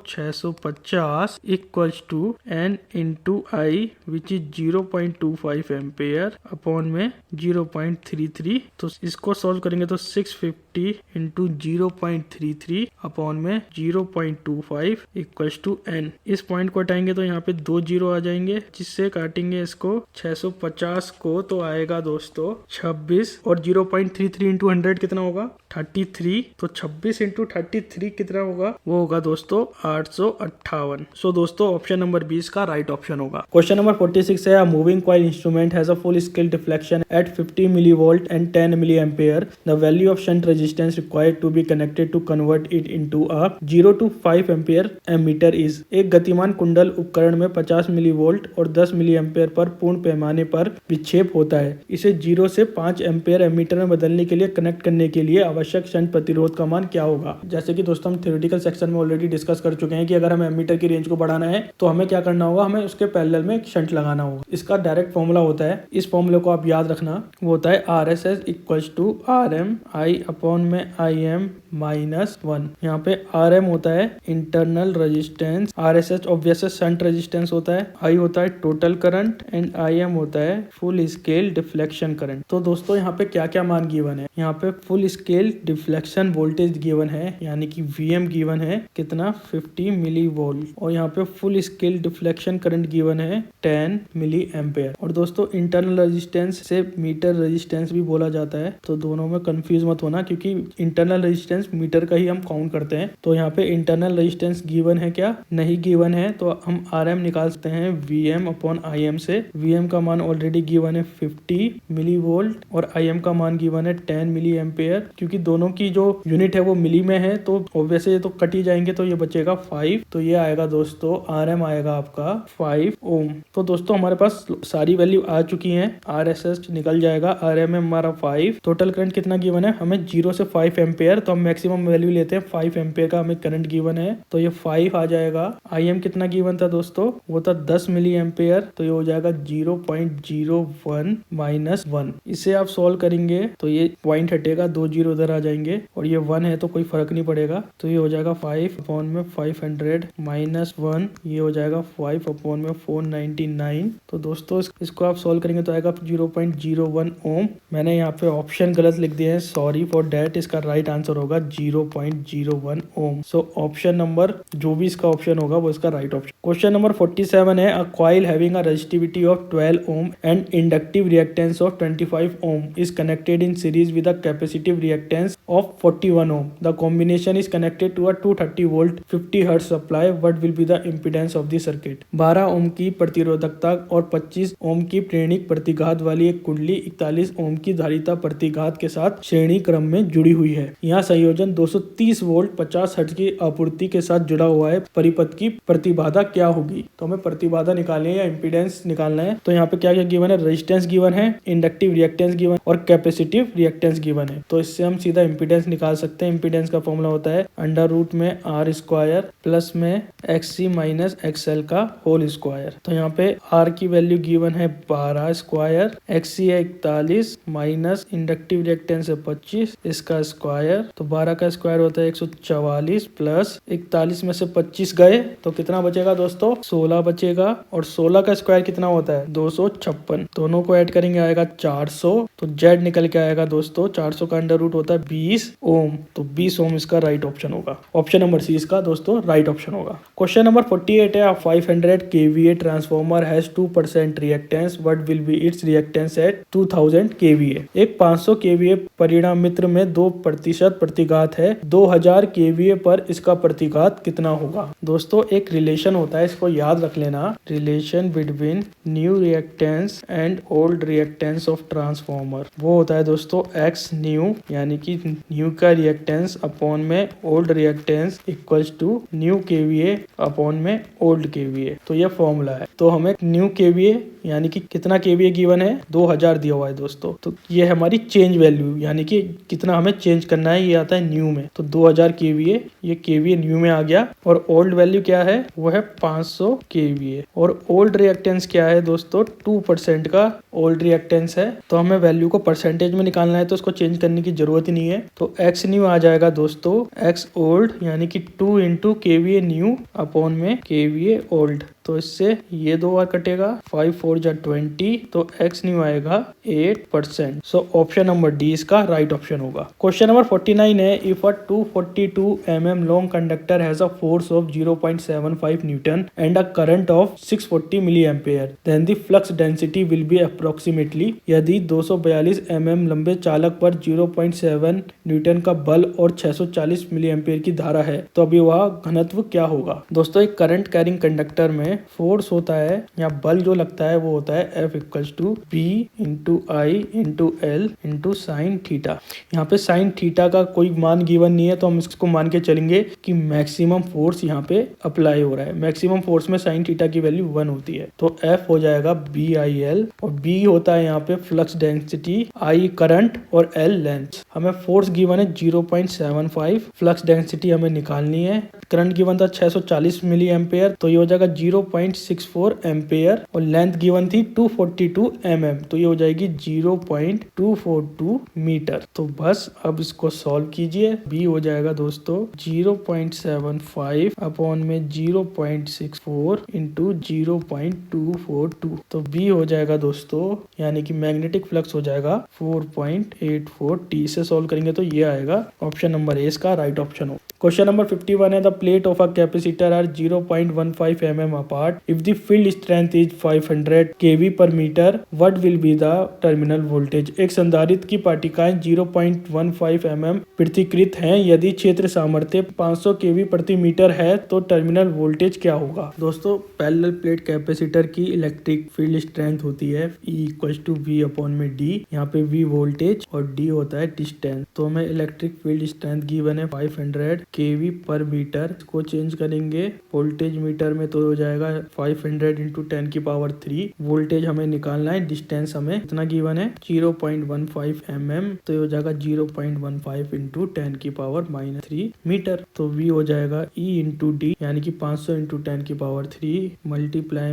650 equals to N into I which is 0.25 ampere upon में 0.33। तो इसको सॉल्व करेंगे तो 650 इंटू 0.33 अपॉन में 0.25 इक्वल्स टू N। इस पॉइंट को हटाएंगे तो यहाँ पे 2 जीरो आ जाएंगे, जिससे काटेंगे इसको 650 को तो आएगा दोस्तों 26 और 0.33 इंटू 100 कितना होगा 33। तो 26 इंटू 33 कितना होगा वो होगा दोस्तों 858। सो दोस्तों ऑप्शन नंबर 20 का राइट ऑप्शन होगा। क्वेश्चन नंबर 46 है moving coil instrument has a full scale deflection at 50 milli volt and 10 milli ampere. The value of shunt resistance required to be connected to convert it into a 0 to 5 ampere ammeter is. एक गतिमान कुंडल उपकरण में 50 मिली वोल्ट और 10 मिली एम्पेयर पर पूर्ण पैमाने पर विक्षेप होता है। इसे 0 से 5 एम्पेयर एमीटर में बदलने के लिए कनेक्ट करने के लिए आवश्यक शंट प्रतिरोध का मान क्या होगा। जैसे कि दोस्तों हम थ्योरेटिकल सेक्शन में ऑलरेडी डिस्कस कर चुके हैं कि अगर हमें एमीटर की रेंज को बढ़ाना है तो हमें क्या करना होगा, हमें उसके पैरेलल में एक शंट लगाना होगा। इसका डायरेक्ट फॉर्मूला होता है, इस फॉर्मूले को आप याद रखना, वो होता है RSS equals to RM I upon में IM माइनस 1। यहाँ पे RM होता है internal resistance, RSS obvious shunt resistance होता है, I होता है टोटल करंट एंड IM होता है फुल स्केल डिफ्लेक्शन करंट। तो दोस्तों यहाँ पे क्या क्या मान गिवन है, यहाँ पे full scale deflection voltage given है यानी कि VM गिवन है कितना 50 मिली वोल्ट और यहाँ पे full scale deflection current given है 10 मिली एम्पेयर। और दोस्तों इंटरनल रेजिस्टेंस से मीटर रेजिस्टेंस भी बोला जाता है, तो दोनों में कंफ्यूज मत होना क्योंकि इंटरनल रेजिस्टेंस मीटर का ही हम काउंट करते हैं। तो यहाँ पे इंटरनल रेजिस्टेंस गिवन है क्या, नहीं गिवन है, तो हम RM निकाल सकते हैं VM अपॉन IM से। VM का मान ऑलरेडी गिवन है 50 मिली वोल्ट और IM का मान गिवन है 10 मिली एम्पेयर। क्योंकि दोनों की जो यूनिट है वो मिली में है तो ऑब्वियसली ये तो कट ही जाएंगे, तो ये बचेगा 5। तो ये आएगा दोस्तों RM आएगा आपका 5 ओम। तो दोस्तों हमारे पास सारी वैल्यू आ चुकी हैं, RSS निकल जाएगा, RM है हमारा 5। टोटल करंट कितना गिवन है हमें 0 से 5 एम्पेयर, तो हम मैक्सिमम वैल्यू लेते हैं 5 एम्पेयर का हमें करंट गिवन है, तो ये 5 आ जाएगा। IM कितना गिवन था दोस्तों, वो था 10 मिली एम्पेयर, तो ये हो जाएगा 0.01 माइनस 1। इसे आप सोल्व करेंगे तो ये पॉइंट हटेगा, 2 जीरो उधर आ जाएंगे और ये 1 है तो कोई फर्क नहीं पड़ेगा। तो ये हो जाएगा 5 अपॉन में 500 माइनस 1, ये हो जाएगा 5 अपॉन में 499। तो दोस्तों इसको आप सोल्व करेंगे तो आएगा 0.01 ओम। मैंने यहाँ पे ऑप्शन गलत लिख दिए हैं, सॉरी फॉर डैट। इसका राइट आंसर होगा 0.01 ओम। सो ऑप्शन नंबर जो भी इसका ऑप्शन होगा वो इसका राइट ऑप्शन। क्वेश्चन नंबर 47 है, a coil having a resistivity of 12 ohm and inductive reactance of 25 ohm is connected in series with a capacitive reactance of 41 ohm. The combination is connected to a 230 volt 50 hertz supply. What will be the impedance of the circuit. 12 ohm की प्रतिरोधकता और 25 ओम की प्रेरणिक प्रतिघात वाली एक कुंडली 41 ओम की धारिता प्रतिघात के साथ श्रेणी क्रम में जुड़ी हुई है। यहाँ संयोजन 230 वोल्ट 50 हर्ट्ज की आपूर्ति के साथ जुड़ा हुआ है। परिपथ की प्रतिबाधा क्या होगी। तो हमें प्रतिबाधा निकालनी है या इम्पीडेंस निकालना है। तो यहाँ पे क्या क्या गिवन है, रेजिस्टेंस गिवन है, इंडक्टिव रिएक्टेंस गिवन और कैपेसिटिव रिएक्टेंस गिवन है। तो इससे हम सीधा इम्पीडेंस निकाल सकते हैं। इम्पीडेंस का फॉर्मूला होता है अंडर रूट में आर स्क्वायर प्लस में XC माइनस XL का होल स्क्वायर। तो यहाँ पे आर की वैल्यू गिवन है 12 स्क्वायर, XC है 41 माइनस इंडक्टिव रिएक्टेंस है 25 इसका स्क्वायर। तो 12 का स्क्वायर होता है 144 प्लस 41 में से 25 गए तो कितना बचेगा दोस्तों, 16 बचेगा। और 16 का स्क्वायर कितना होता है 256। दोनों को ऐड करेंगे आएगा 400। तो Z निकल के आएगा दोस्तों 400 का अंडर रूट होता है 20 ओम। तो 20 ओम इसका राइट ऑप्शन होगा। ऑप्शन नंबर सी इसका दोस्तों राइट ऑप्शन होगा। क्वेश्चन नंबर 48 है, 500 kVA transformer has 2% reactance. What will be its reactance at 2000 kVA। एक 500 kVA परिणाम मित्र में 2% प्रतिघात है। 2000 kVA पर इसका प्रतिघात कितना होगा। दोस्तों एक रिलेशन होता है, इसको याद रख लेना, relation between new reactance and old reactance of transformer. वो होता है दोस्तों एक्स न्यू, यानी कि न्यू का रिएक्टेंस अपॉन में old reactance equals to new kVA upon में ओल्ड केवीए। तो ये फॉर्मूला है। तो हमें न्यू केवीए यानी कि कितना केवीए गिवन है 2000 दिया हुआ है दोस्तों। तो ये हमारी चेंज वैल्यू यानी कि कितना हमें चेंज करना है, ये आता है न्यू में। तो 2000 केवीए, ये केवीए न्यू में आ गया। और ओल्ड वैल्यू क्या है, वो है 500 केवीए। और ओल्ड रिएक्टेंस क्या है दोस्तों, 2% का ओल्ड रिएक्टेंस है। तो हमें वैल्यू को परसेंटेज में निकालना है, तो उसको चेंज करने की जरूरत ही नहीं है। तो एक्स न्यू आ जाएगा दोस्तों एक्स ओल्ड यानी कि 2 इंटू केवीए न्यू अपॉन में केवीए ओल्ड। तो इससे ये 2 बार कटेगा, 5 4 जा 20। तो एक्स न्यू आएगा 8%। सो ऑप्शन नंबर डी इसका राइट ऑप्शन होगा। क्वेश्चन नंबर 49 है, if a 242 mm long conductor has a force of 0.75 newton and a current of 640 milli ampere then the flux density will be approximately. यदि 242 mm लंबे चालक पर 0.7 न्यूटन का बल और 640 मिली एम्पेयर की धारा है तो अभी वह घनत्व क्या होगा। दोस्तों एक करंट कैरिंग कंडक्टर में फोर्स होता है या बल जो लगता है वो होता है F equals to P into I into L into sine theta. यहाँ पे साइन थीटा का कोई मान गिवन नहीं है, तो हम इसको मान के चलेंगे कि मैक्सिमम फोर्स यहाँ पे अप्लाई हो रहा है। मैक्सिमम फोर्स में साइन थीटा की वैल्यू 1 होती है। तो F हो जाएगा BIL और B होता है यहाँ पे फ्लक्स डेंसिटी, I करंट और L लेंथ। हमें फोर्स गिवन है 0.75, फ्लक्स डेंसिटी हमें निकालनी है। करंट गिवन था 640 मिली एम्पेयर, तो ये हो जाएगा 0.64 एम्पेयर। और लेंथ गिवन थी 242 mm, तो ये हो जाएगी 0.242 मीटर। तो बस अब इसको सॉल्व कीजिए। B हो जाएगा दोस्तों 0.75 अपॉन में 0.64 इंटू 0.242। तो B हो जाएगा दोस्तों यानी कि मैग्नेटिक फ्लक्स हो जाएगा 4.84 T। से सॉल्व करेंगे तो ये आएगा ऑप्शन नंबर ए इसका राइट ऑप्शन हो। क्वेश्चन नंबर 51 है, the plate of a capacitor are 0.15 mm apart if the field strength is 500 kV per metre what will be the terminal voltage. एक संधारित्र की पाटिकाएं 0.15 mm पृथक्कृत हैं। यदि क्षेत्र सामर्थ्य 500 kV प्रति मीटर है तो टर्मिनल वोल्टेज क्या होगा। दोस्तों पैरेलल प्लेट कैपेसिटर की इलेक्ट्रिक फील्ड स्ट्रेंथ होती है E equals to V upon में D। यहाँ पे V वोल्टेज और D होता है डिस्टेंस। तो हमें इलेक्ट्रिक फील्ड स्ट्रेंथ गिवन है 500 kV पर मीटर। इसको चेंज करेंगे वोल्टेज मीटर में तो हो जाएगा 500 इंटू 10 की पावर 3। वोल्टेज हमें निकालना है, डिस्टेंस हमें इतना गिवन है 0.15 mm, तो ये हो जाएगा 0.15 इंटू 10 की पावर -3 मीटर। तो V हो जाएगा E इंटू D यानी कि 500 इंटू 10 की पावर 3 मल्टीप्लाई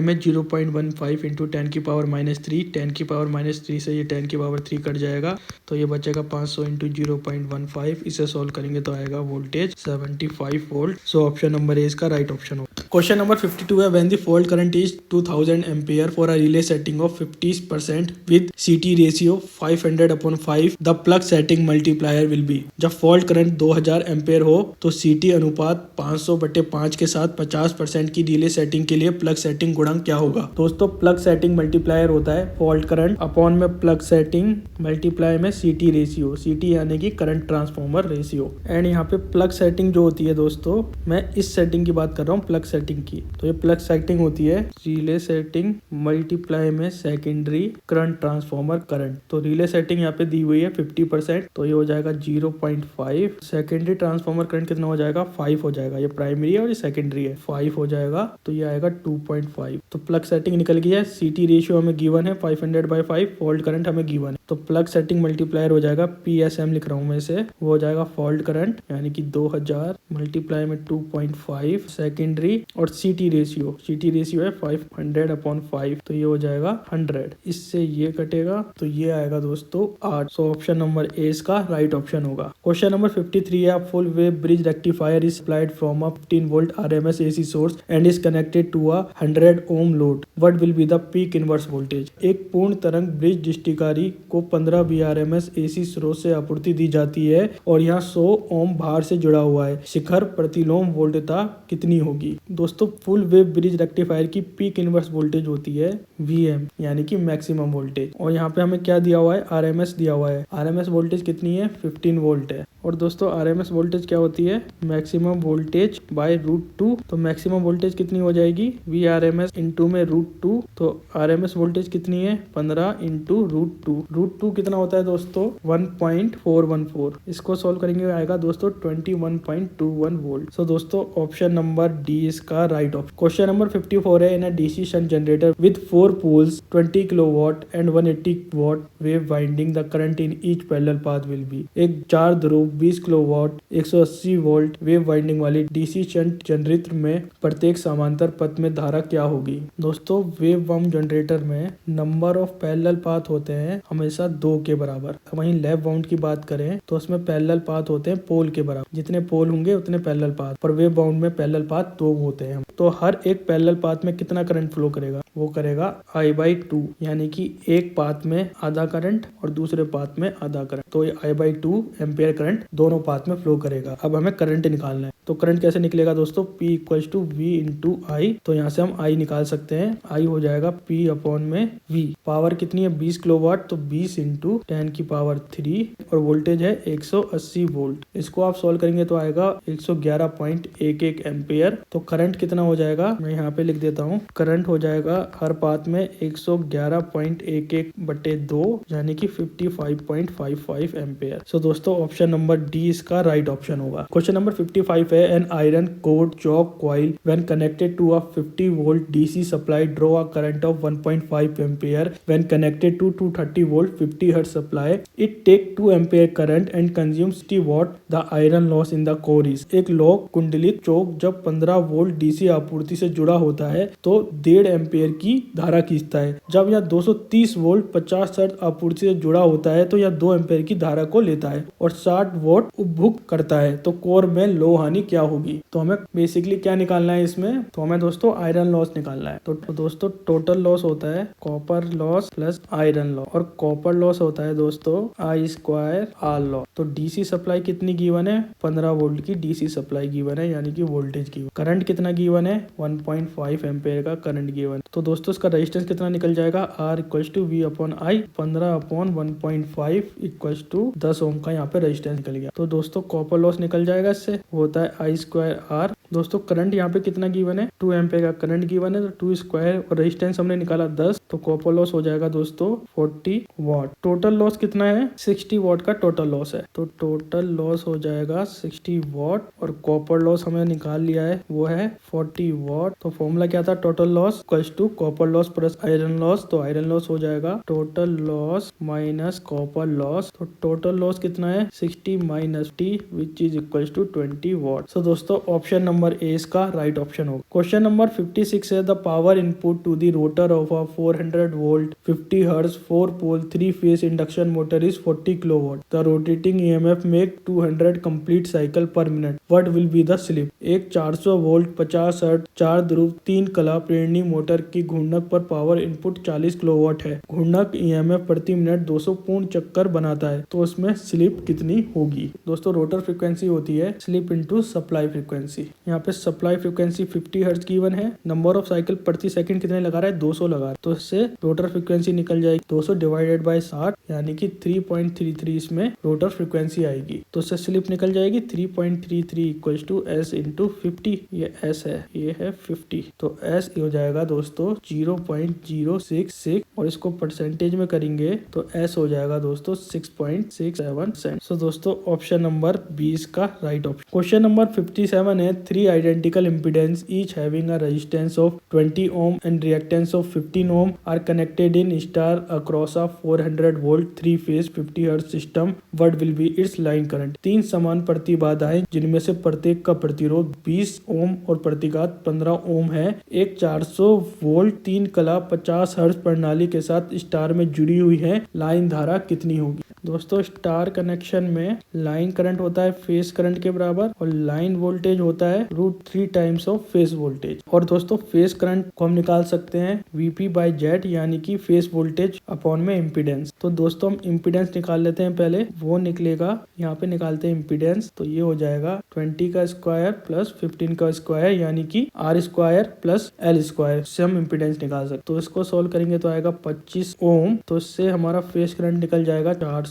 में 0.15 इंटू 10 की पावर -3। 10 की पावर -3 से ये 10 की पावर 3 कट जाएगा, तो ये बचेगा 500 इंटू 0.15। इसे सॉल्व करेंगे तो आएगा voltage 75 volt. So option number A इसका राइट ऑप्शन होगा। क्वेश्चन नंबर 52 है when the fault current is 2000 ampere for a relay setting of 50% with CT ratio 500/5 the plug setting multiplier will be. जब फॉल्ट करंट 2000 एम्पियर हो तो सीटी अनुपात 500/5 के साथ 50% की रिले सेटिंग के लिए प्लग सेटिंग गुणांक क्या होगा। दोस्तों प्लग सेटिंग मल्टीप्लायर होता है फॉल्ट करंट अपॉन में प्लग सेटिंग मल्टीप्लाई में सीटी रेशियो, सीटी यानी कि करंट ट्रांसफॉर्मर रेशियो। एंड यहाँ पे प्लग सेटिंग जो होती है दोस्तों, मैं इस सेटिंग की बात कर रहा हूँ प्लग सेटिंग की। तो ये प्लग सेटिंग होती है रिले सेटिंग मल्टीप्लाई में सेकेंडरी करंट ट्रांसफॉर्मर करंट। तो रिले सेटिंग यहाँ पे दी हुई है 50%, तो ये हो जाएगा 0.5। सेकेंडरी ट्रांसफॉर्मर करंट कितना हो जाएगा 5 हो जाएगा। ये प्राइमरी है और ये सेकेंडरी है, 5 हो जाएगा तो ये आएगा 2.5। तो प्लग सेटिंग निकल गई है। सीटी रेशियो हमें गिवन है 500/5, फॉल्ट करंट हमें गिवन है। तो प्लग सेटिंग मल्टीप्लायर हो जाएगा PSM लिख रहा हूँ मैं इसे, वो हो जाएगा फॉल्ट करंट यानी कि 2000 मल्टीप्लाई में 2.5 सेकेंडरी और सीटी रेशियो है 500/5, तो ये हो जाएगा 100। इससे ये कटेगा तो ये आएगा दोस्तों 8। सो ऑप्शन नंबर ए इसका राइट ऑप्शन होगा। क्वेश्चन नंबर 53 है full wave bridge rectifier is supplied from a 15 volt RMS AC source and is connected to a 100 ohm load. What will be the peak inverse voltage. एक पूर्ण तरंग ब्रिज डिस्टिकारी को 15 VRMS AC स्रोत से आपूर्ति दी जाती है और यहाँ 100 ओम भार से जुड़ा हुआ है। शिखर प्रतिलोम वोल्टता कितनी होगी। दोस्तों फुल वेव ब्रिज रेक्टिफायर की पीक इनवर्स वोल्टेज होती है VM यानी कि मैक्सिमम वोल्टेज, और यहाँ पे हमें क्या दिया हुआ है RMS दिया हुआ है। RMS वोल्टेज कितनी है 15 वोल्ट है। और दोस्तों RMS वोल्टेज क्या होती है मैक्सिमम वोल्टेज बाय √2। तो मैक्सिमम वोल्टेज कितनी हो जाएगी VRMS इंटू में √2। तो RMS वोल्टेज कितनी है 15 इंटू √2। √2 कितना होता है दोस्तों 1.414। इसको सोल्व करेंगे आएगा दोस्तों 21.21 वोल्ट। सो दोस्तों ऑप्शन नंबर डी इसका राइट ऑप्शन। क्वेश्चन नंबर 54 है in a DC shunt generator with 4 poles 20 kilowatt and 180 watt wave winding the current in each parallel path will be. एक 4 ध्रुव 20 किलोवाट 180 वोल्ट वेव वाइंडिंग वाली डीसी शंट जनरेटर में प्रत्येक समांतर पथ में धारा क्या होगी। दोस्तों वेव वार्म जनरेटर में नंबर ऑफ पैरेलल पाथ होते हैं हमेशा 2 के बराबर। वहीं लैप वाउंड की बात करें तो उसमें पैरेलल पाथ होते हैं पोल के बराबर। जितने पोल होंगे उतने पैरेलल पाथ, पर वेव वाउंड में पैरेलल पाथ 2 होते हैं। तो हर एक पैरेलल पाथ में कितना करंट फ्लो करेगा, वो करेगा I/2 यानी कि एक पाथ में आधा करंट और दूसरे पाथ में आधा करंट। तो ये I/2 एम्पियर करंट दोनों पाथ में फ्लो करेगा। अब हमें करंट निकालना है, तो करंट कैसे निकलेगा दोस्तों P = V × I। तो यहाँ से हम I निकाल सकते हैं। I हो जाएगा P/V। पावर कितनी है 20 किलोवाट, तो 20 × 10⁻³ और वोल्टेज है 180 वोल्ट। इसको आप सोल्व करेंगे तो आएगा 111.11 एम्पियर। तो करंट कितना हो जाएगा मैं यहाँ पे लिख देता हूँ। करंट हो जाएगा हर पाथ में 111.11/2 यानी कि 55.55 एम्पियर। सो दोस्तों ऑप्शन नंबर डी इसका राइट ऑप्शन होगा। क्वेश्चन नंबर 55 है an iron core choke coil when connected to a 50 volt DC supply draw a current of 1.5 ampere when connected to 230 volt 50 hertz supply it take 2 ampere current and consume 60 watt the iron loss in the core is. एक लॉक कुंडलित चौक जब 15 वोल्ट DC आपूर्ति से जुड़ा होता है तो 1.5 एम्पियर की धारा खींचता है। जब यह 230 वोल्ट 50 हर्ट्ज आपूर्ति से जुड़ा होता है तो यह 2 एम्पियर की धारा को लेता है और 60 वोल्ट उपभोग करता है। तो कोर में लो हानि क्या होगी। तो हमें बेसिकली क्या निकालना है इसमें, तो हमें दोस्तों आयरन लॉस निकालना है। तो दोस्तों टोटल लॉस होता है copper loss plus iron loss, और कॉपर लॉस होता है दोस्तों I² R लॉस। तो DC सप्लाई कितनी गिवन है 15 वोल्ट की DC सप्लाई गिवन है यानी कि वोल्टेज गिवन। करंट कितना गिवन है 1.5 एम्पियर का करंट गिवन। तो दोस्तों इसका रेजिस्टेंस कितना निकल जाएगा R = V/I 15/1.5 = 10 ओम का यहाँ पे रेजिस्टेंस निकल गया। तो दोस्तों कॉपर लॉस निकल जाएगा, इससे होता है I² R। दोस्तों करंट यहाँ पे कितना गिवन है 2 एम्पियर का करंट गिवन है, तो 2² और रेजिस्टेंस हमने निकाला 10, तो कॉपर लॉस हो जाएगा दोस्तों 40 वाट। टोटल लॉस कितना है 60 वाट का टोटल लॉस है। तो टोटल लॉस हो जाएगा 60 वाट और कॉपर लॉस हमें निकाल लिया है वो है 40 वाट। तो फॉर्मूला क्या था total loss = copper loss plus iron loss. तो आयरन लॉस हो जाएगा total loss minus copper loss. तो टोटल लॉस कितना है 60 - 50 which is equal to 20 watt. So दोस्तों ऑप्शन नंबर नंबर ए इसका राइट ऑप्शन होगा। क्वेश्चन नंबर 56 है the power input to the rotor of a 400 volt 50 hertz 4 pole 3 phase induction motor is 40 kilowatt. The rotating EMF make 200 complete cycle पर minute. What will be the slip. एक 400 वोल्ट 50 हर्ट्ज 4 ध्रुव 3 कला प्रेरणी मोटर की घूर्णक पर पावर इनपुट 40 किलोवाट है। घूर्णक ईएमएफ प्रति मिनट 200 पूर्ण चक्कर बनाता है, तो उसमें स्लिप कितनी होगी। दोस्तों रोटर फ्रीक्वेंसी होती है स्लिप इनटू सप्लाई फ्रीक्वेंसी। यहाँ पे सप्लाई फ्रीक्वेंसी 50 हर्ट्ज गिवन है। नंबर ऑफ साइकिल प्रति सेकंड कितने लगा रहा है 200 लगा रहा है, तो इससे रोटर फ्रीक्वेंसी निकल जाएगी 200 डिवाइडेड बाय 60 यानी कि 3.33 इसमें रोटर फ्रीक्वेंसी आएगी। तो इससे स्लिप निकल जाएगी 3.33 इक्वल्स टू एस इंटू 50। ये एस है, ये है 50, तो एस हो जाएगा दोस्तों 0.066 और इसको परसेंटेज में करेंगे तो एस हो जाएगा दोस्तों 6.67। सो दोस्तों ऑप्शन नंबर 20 का राइट ऑप्शन। क्वेश्चन नंबर 57 है 3 identical impedance each having a resistance of 20 ohm and reactance of 15 ohm are connected in star across a 400 volt 3 phase 50 hertz system. What will be its line current. 3 समान प्रतिबाधाएं जिनमें से प्रत्येक का प्रतिरोध 20 ओम और प्रतिघात 15 ओम है। एक 400 वोल्ट 3 कला 50 हर्ट्ज प्रणाली के साथ स्टार में जुड़ी हुई है। लाइन धारा कितनी होगी। दोस्तों स्टार कनेक्शन में लाइन करंट होता है फेज करंट के बराबर और लाइन वोल्टेज होता है √3 टाइम्स ऑफ फेज वोल्टेज। और दोस्तों फेज करंट को हम निकाल सकते हैं Vp/Z यानी कि फेज वोल्टेज अपॉन में इम्पीडेंस। तो दोस्तों हम इम्पीडेंस निकाल लेते हैं पहले, वो निकलेगा यहाँ पे निकालते हैं इम्पीडेंस, तो ये हो जाएगा 20 का स्क्वायर प्लस 15 का स्क्वायर यानी कि R square plus L square से हम इम्पीडेंस निकाल सकते। तो इसको सोल्व करेंगे तो आएगा 25 ओम, तो इससे हमारा फेज करंट निकल जाएगा 400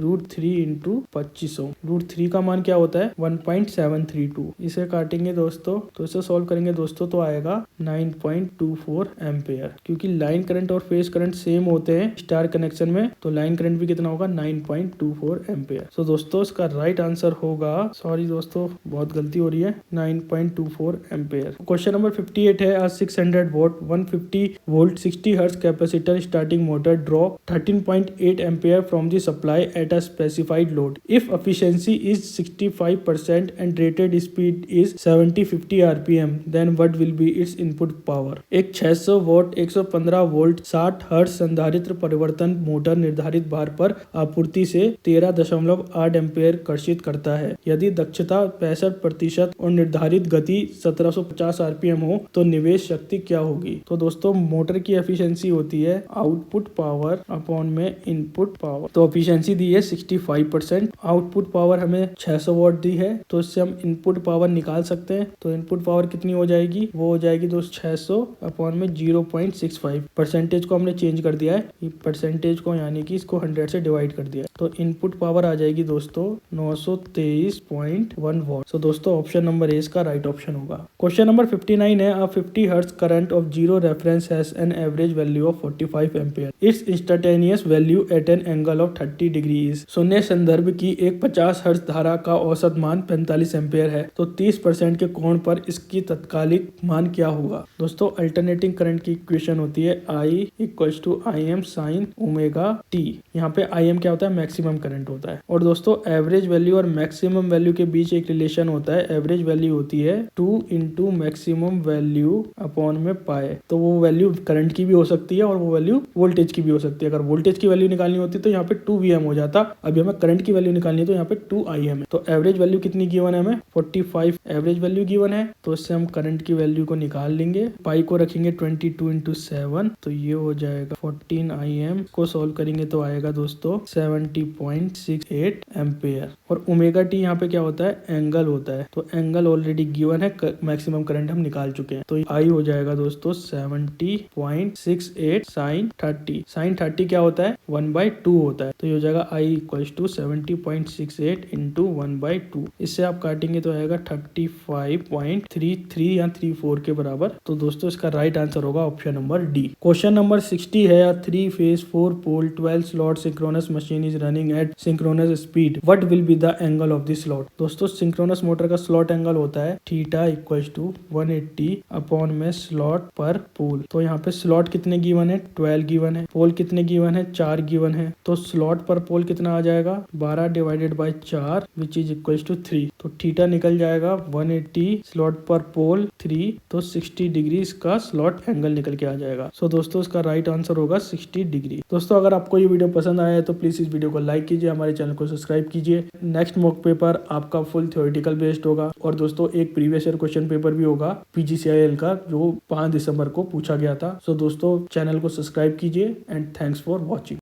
√3 इंटू 25 ओम। √3 का मान क्या होता है 1.732। इसे काटेंगे दोस्तों तो इसे सोल्व करेंगे दोस्तों तो आएगा 9.24 एम्पेयर। क्योंकि लाइन करंट और फेज करंट सेम होते हैं स्टार कनेक्शन में, तो लाइन करंट भी कितना होगा 9.24 एम्पेयर। सो दोस्तों इसका राइट आंसर होगा, सॉरी दोस्तों बहुत गलती हो रही है, 9.24 एम्पेयर। क्वेश्चन नंबर 58 है 600 volt 150 volt 60 hertz capacitor starting motor draw 13.8 ampere from the supply at a specified load. If efficiency is 65% and rated speed is 70-50 rpm, then what will be its input power? एक 600 वोल्ट 115 वोल्ट 60 हर्ट्ज संधारित्र परिवर्तन मोटर निर्धारित भार पर आपूर्ति से 13.8 एम्पेयर कर्षित करता है। यदि दक्षता 65% और निर्धारित गति 1750 आरपीएम हो तो निवेश शक्ति क्या होगी। तो दोस्तों मोटर की एफिशिएंसी होती है आउटपुट पावर अपॉन में इनपुट पावर। तो एफिशिएंसी दी है 65%, आउटपुट पावर हमें 600 वॉट दी है, तो इससे हम इनपुट पावर निकाल सकते हैं। तो इनपुट पावर कितनी हो जाएगी, वो हो जाएगी दोस्त 600 अपॉन में 0.65। परसेंटेज को हमने चेंज कर दिया है, परसेंटेज को यानी कि इसको 100 से डिवाइड कर दिया है, तो इनपुट पावर आ जाएगी दोस्तों 923.1 वॉट। तो दोस्तों ऑप्शन नंबर ए इसका राइट ऑप्शन होगा। क्वेश्चन नंबर 59 है 50 hertz current of zero reference has an average value of 45 ampere. Its instantaneous value at an angle of 30 degrees. शून्य संदर्भ की एक 50 हर्ट्ज धारा का औसत मान 45 एम्पेयर है, तो 30% के कोण पर इसकी तत्कालिक मान क्या होगा। दोस्तों अल्टरनेटिंग करंट की इक्वेशन होती है I = IM sin omega t। यहाँ पे IM क्या होता है, मैक्सिमम करंट होता है। और दोस्तों एवरेज वैल्यू और मैक्सिमम वैल्यू के बीच एक रिलेशन होता है। एवरेज वैल्यू होती है 2 × मैक्सिमम वैल्यू अपॉन में पाए। तो वो वैल्यू करंट की भी हो सकती है और वो वैल्यू वोल्टेज की भी हो सकती है। अगर वोल्टेज की वैल्यू निकालनी होती तो यहाँ पे 2 VM हो जाता, अभी हमें करंट की वैल्यू निकालनी है तो यहाँ पे 2 IM है। तो एवरेज वैल्यू कितनी गिवन है, हमें 45 एवरेज वैल्यू गिवन है, तो इससे हम करंट की वैल्यू को निकाल लेंगे। पाई को रखेंगे 22 × 7, तो ये हो जाएगा 14 IM। को सोल्व करेंगे तो आएगा दोस्तों 70.68 एम्पेयर। और ओमेगा टी यहाँ पे क्या होता है, एंगल होता है, तो एंगल ऑलरेडी गिवन है, मैक्सिमम करंट हम निकाल चुके हैं, तो आई हो जाएगा दोस्तों 70.68 sin 30। sin 30 क्या होता है 1/2 होता है, तो ये हो जाएगा I = 70.68 × 1/2। इससे आप काटेंगे तो आएगा 35.33 या 34 के बराबर। तो दोस्तों इसका राइट आंसर होगा option number D. Question number 60 है 3 phase 4 pole 12 slot synchronous machine is running at synchronous speed. What will be the angle of the slot. दोस्तों सिंक्रोनस मोटर का स्लॉट एंगल होता है θ = 180 अपॉन में स्लॉट पर पोल। तो यहाँ पे स्लॉट कितने गिवन है 12 गिवन है, पोल कितने गिवन है 4 गिवन है, तो स्लॉट स्लॉट पर पोल कितना आ जाएगा 12 divided by 4 which is equals to 3। तो थीटा निकल जाएगा 180 स्लॉट पर पोल 3, तो 60 डिग्री इसका स्लॉट एंगल निकल के आ जाएगा। सो दोस्तों इसका राइट आंसर होगा 60 डिग्री। दोस्तों अगर आपको ये वीडियो पसंद आया है तो प्लीज इस वीडियो को लाइक कीजिए, हमारे चैनल को सब्सक्राइब कीजिए। नेक्स्ट मॉक पेपर आपका फुल थ्योरेटिकल बेस्ड होगा और दोस्तों एक प्रीवियस ईयर क्वेश्चन पेपर भी होगा PGCIL का जो 5 दिसंबर को पूछा गया था। सो दोस्तों चैनल को सब्सक्राइब कीजिए एंड थैंक्स फॉर वॉचिंग।